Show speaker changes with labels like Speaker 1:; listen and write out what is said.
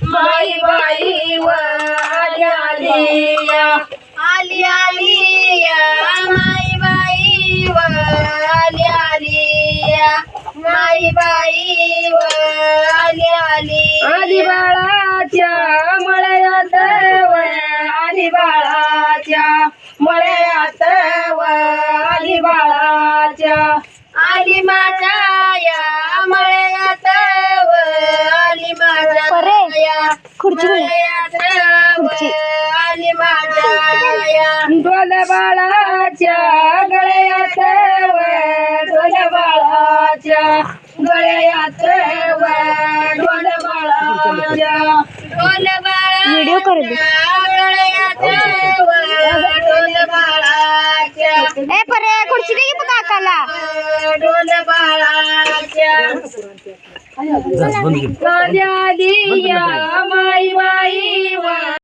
Speaker 1: माई बाई व आली आली माई बाई व आली बाई व आली बाळाच्या मळ्यात व आली बाळाच्या मळ्यात व आली बाळाच्या आली माझ्या या मळ्यात व आली माझ्या या मळ्यात व आली माझ्या या ढोल बाळाच्या गळ्यात व ढोल बाळाच्या गळ्यात व ढोल बाळाच्या
Speaker 2: व्हिडिओ कर दे
Speaker 1: गळ्यात व ढोल बाळाच्या
Speaker 2: ए परे खुर्ची दे की काकाला
Speaker 1: ढोल बाळाच्या आली या